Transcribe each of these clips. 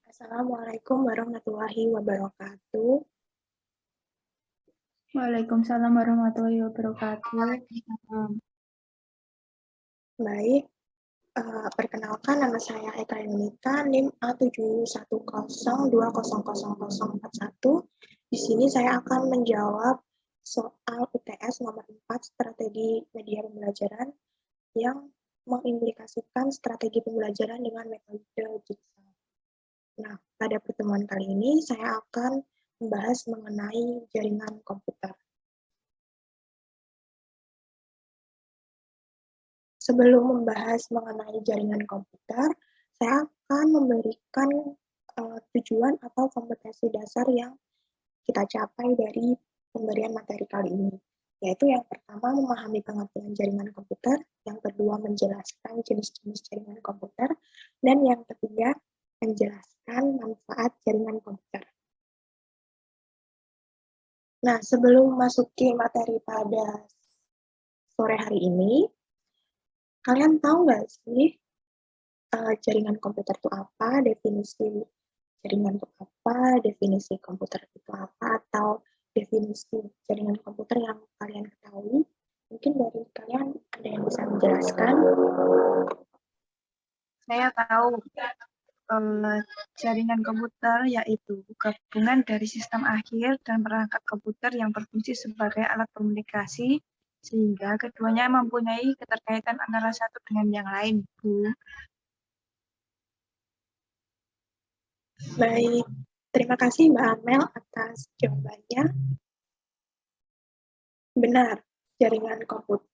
Assalamualaikum warahmatullahi wabarakatuh. Waalaikumsalam warahmatullahi wabarakatuh. Baik, perkenalkan nama saya Eka Yunita, NIM A7102000041. Di sini saya akan menjawab soal UTS nomor 4 strategi media pembelajaran yang mengimplikasikan strategi pembelajaran dengan metode jigsaw. Nah, pada pertemuan kali ini saya akan membahas mengenai jaringan komputer. Sebelum membahas mengenai jaringan komputer, saya akan memberikan tujuan atau kompetensi dasar yang kita capai dari pemberian materi kali ini, yaitu yang pertama memahami pengertian jaringan komputer, yang kedua menjelaskan jenis-jenis jaringan komputer, dan yang ketiga menjelaskan manfaat jaringan komputer. Nah, sebelum memasuki materi pada sore hari ini, kalian tahu nggak sih jaringan komputer itu apa, definisi jaringan itu apa, definisi komputer itu apa, atau definisi jaringan komputer yang kalian ketahui? Mungkin dari kalian ada yang bisa menjelaskan? Saya tahu jaringan komputer yaitu gabungan dari sistem akhir dan perangkat komputer yang berfungsi sebagai alat komunikasi sehingga keduanya mempunyai keterkaitan antara satu dengan yang lain, Bu. Baik, terima kasih Mbak Amel atas jawabannya. Benar, jaringan komputer.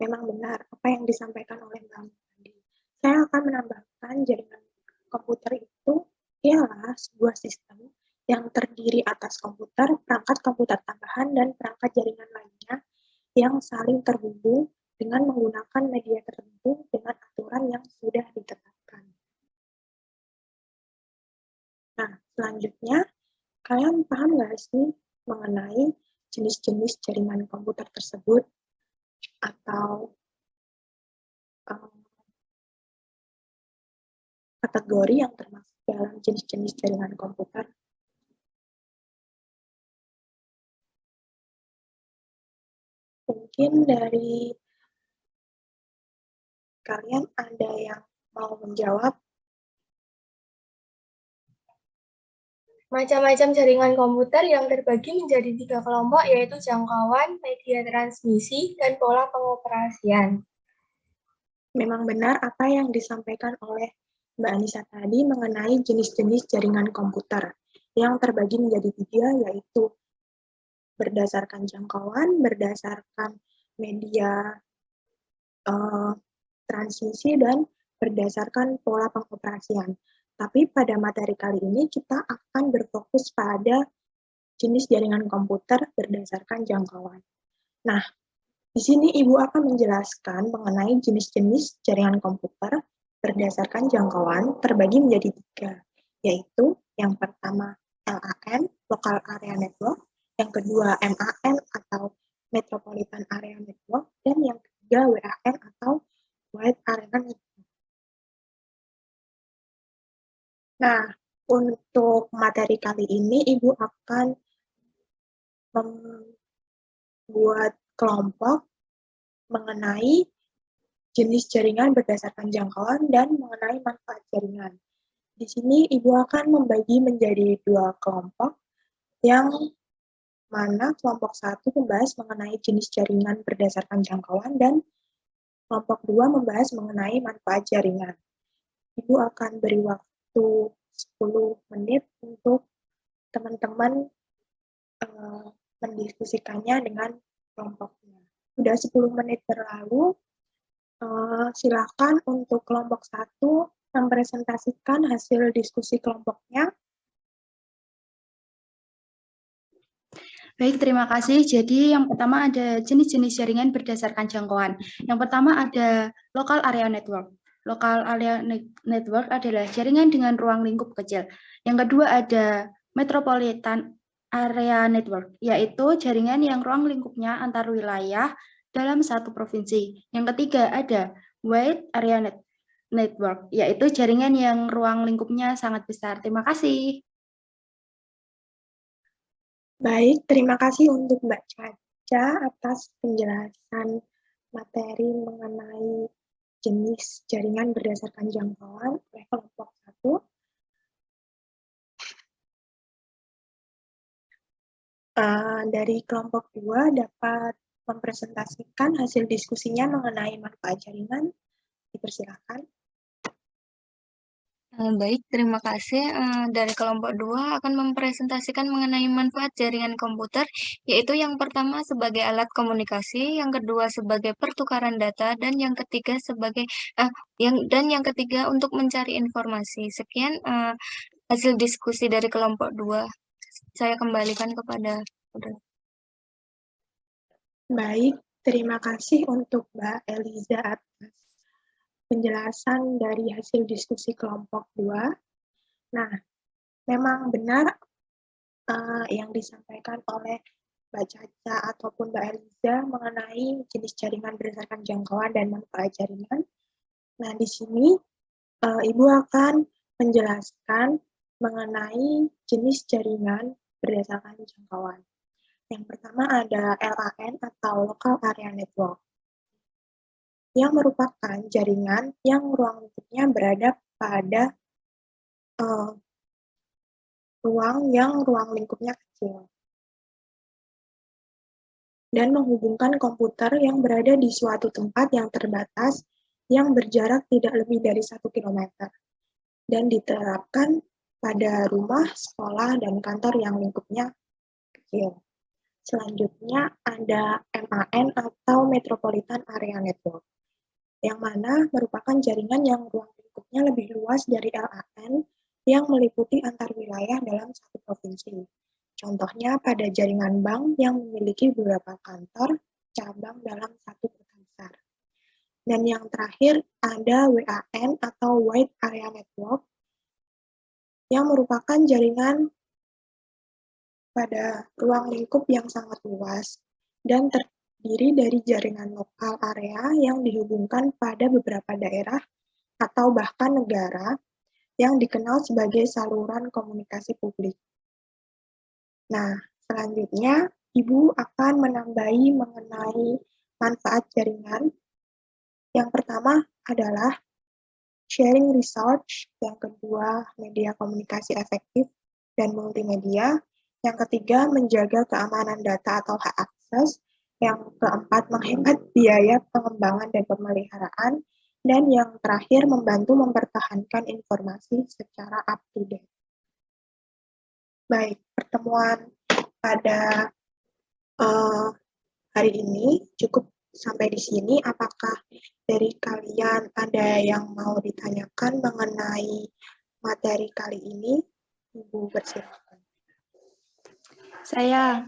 Memang benar apa yang disampaikan oleh Mbak Amel tadi. Saya akan menambahkan jaringan komputer itu ialah sebuah sistem yang terdiri atas komputer, perangkat komputer tambahan, dan perangkat jaringan lainnya yang saling terhubung dengan menggunakan media tertentu dengan aturan yang sudah ditetapkan. Nah, selanjutnya, kalian paham nggak sih mengenai jenis-jenis jaringan komputer tersebut atau kategori yang termasuk dalam jenis-jenis jaringan komputer? Mungkin dari kalian ada yang mau menjawab? Macam-macam jaringan komputer yang terbagi menjadi 3 kelompok, yaitu jangkauan, media transmisi, dan pola pengoperasian. Memang benar apa yang disampaikan oleh Mbak Anissa tadi mengenai jenis-jenis jaringan komputer yang terbagi menjadi 3, yaitu berdasarkan jangkauan, berdasarkan media transmisi, dan berdasarkan pola pengoperasian. Tapi pada materi kali ini kita akan berfokus pada jenis jaringan komputer berdasarkan jangkauan. Nah, di sini Ibu akan menjelaskan mengenai jenis-jenis jaringan komputer berdasarkan jangkauan terbagi menjadi 3, yaitu yang pertama LAN, Local Area Network, yang kedua MAN atau Metropolitan Area Network, dan yang ketiga WAN atau Wide Area Network. Nah, untuk materi kali ini Ibu akan membuat kelompok mengenai jenis jaringan berdasarkan jangkauan dan mengenai manfaat jaringan. Di sini Ibu akan membagi menjadi 2 kelompok, yang mana kelompok 1 membahas mengenai jenis jaringan berdasarkan jangkauan dan kelompok 2 membahas mengenai manfaat jaringan. Ibu akan beri waktu 10 menit untuk teman-teman mendiskusikannya dengan kelompoknya. Sudah 10 menit berlalu, silakan untuk kelompok 1 mempresentasikan hasil diskusi kelompoknya. Baik, terima kasih. Jadi yang pertama ada jenis-jenis jaringan berdasarkan jangkauan. Yang pertama ada Local Area Network. Local Area Network adalah jaringan dengan ruang lingkup kecil. Yang kedua ada Metropolitan Area Network, yaitu jaringan yang ruang lingkupnya antar wilayah dalam satu provinsi. Yang ketiga ada Wide Area Network, network, yaitu jaringan yang ruang lingkupnya sangat besar. Terima kasih. Baik, terima kasih untuk Mbak Caca atas penjelasan materi mengenai jenis jaringan berdasarkan jangkauan oleh kelompok 1. Dari kelompok 2 dapat mempresentasikan hasil diskusinya mengenai manfaat jaringan. Dipersilakan. Baik, terima kasih. Dari kelompok 2 akan mempresentasikan mengenai manfaat jaringan komputer, yaitu yang pertama sebagai alat komunikasi, yang kedua sebagai pertukaran data, dan yang ketiga yang ketiga untuk mencari informasi. Sekian hasil diskusi dari kelompok 2. Saya kembalikan kepada Baik, terima kasih untuk Mbak Eliza atas penjelasan dari hasil diskusi kelompok 2. Nah, memang benar yang disampaikan oleh Mbak Caca ataupun Mbak Eliza mengenai jenis jaringan berdasarkan jangkauan dan manfaat jaringan. Nah, di sini Ibu akan menjelaskan mengenai jenis jaringan berdasarkan jangkauan. Yang pertama ada LAN atau Local Area Network, yang merupakan jaringan yang ruang lingkupnya berada pada ruang lingkupnya kecil dan menghubungkan komputer yang berada di suatu tempat yang terbatas yang berjarak tidak lebih dari 1 km dan diterapkan pada rumah, sekolah, dan kantor yang lingkupnya kecil. Selanjutnya ada MAN atau Metropolitan Area Network, yang mana merupakan jaringan yang ruang lingkupnya lebih luas dari LAN yang meliputi antar wilayah dalam satu provinsi. Contohnya pada jaringan bank yang memiliki beberapa kantor cabang dalam satu kota besar. Dan yang terakhir ada WAN atau Wide Area Network yang merupakan jaringan pada ruang lingkup yang sangat luas dan terdiri dari jaringan lokal area yang dihubungkan pada beberapa daerah atau bahkan negara yang dikenal sebagai saluran komunikasi publik. Nah, selanjutnya Ibu akan menambahi mengenai manfaat jaringan. Yang pertama adalah sharing research, yang kedua media komunikasi efektif dan multimedia, yang ketiga menjaga keamanan data atau hak akses, yang keempat menghemat biaya pengembangan dan pemeliharaan, dan yang terakhir membantu mempertahankan informasi secara up to date. Baik, pertemuan pada hari ini cukup sampai di sini. Apakah dari kalian ada yang mau ditanyakan mengenai materi kali ini? Ibu persilakan. Saya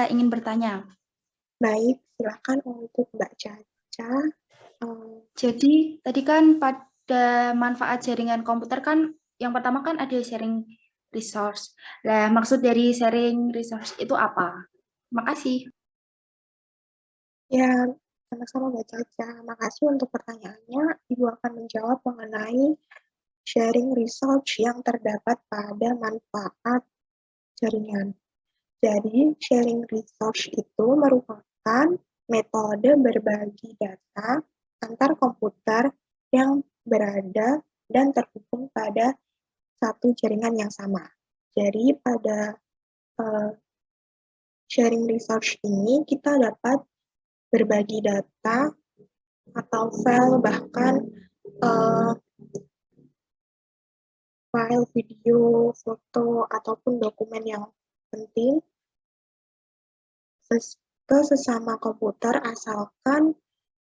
ingin bertanya. Baik, silakan untuk Mbak Caca. Jadi tadi kan pada manfaat jaringan komputer kan yang pertama kan ada sharing resource. Nah, maksud dari sharing resource itu apa? Makasih. Ya, sama-sama Mbak Caca. Makasih untuk pertanyaannya. Ibu akan menjawab mengenai sharing resource yang terdapat pada manfaat jaringan. Jadi, sharing resource itu merupakan metode berbagi data antar komputer yang berada dan terhubung pada satu jaringan yang sama. Jadi, pada sharing resource ini, kita dapat berbagi data atau file, bahkan file, video, foto, ataupun dokumen yang penting ke sesama komputer asalkan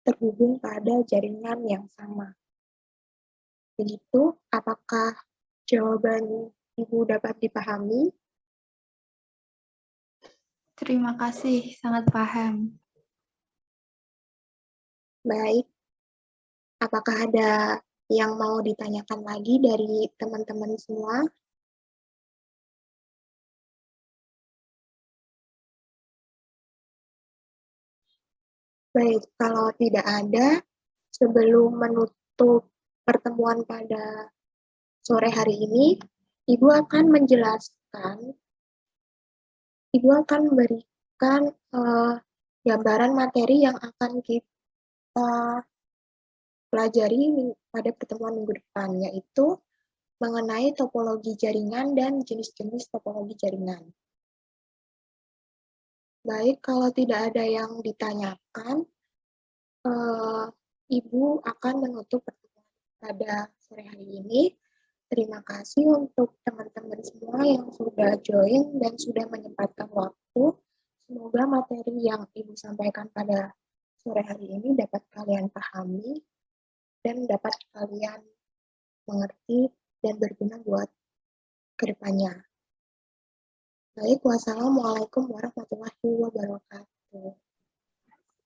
terhubung pada jaringan yang sama. Begitu, apakah jawaban Ibu dapat dipahami? Terima kasih, sangat paham. Baik, apakah ada yang mau ditanyakan lagi dari teman-teman semua? Baik, kalau tidak ada, sebelum menutup untuk pertemuan pada sore hari ini, Ibu akan memberikan gambaran materi yang akan kita pelajari pada pertemuan minggu depan, yaitu mengenai topologi jaringan dan jenis-jenis topologi jaringan. Baik, kalau tidak ada yang ditanyakan, Ibu akan menutup pertemuan pada sore hari ini. Terima kasih untuk teman-teman semua yang sudah join dan sudah menyempatkan waktu. Semoga materi yang Ibu sampaikan pada sore hari ini dapat kalian pahami dan dapat kalian mengerti dan berguna buat kedepannya. Baik, wassalamualaikum warahmatullahi wabarakatuh.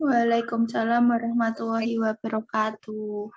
Waalaikumsalam warahmatullahi wabarakatuh.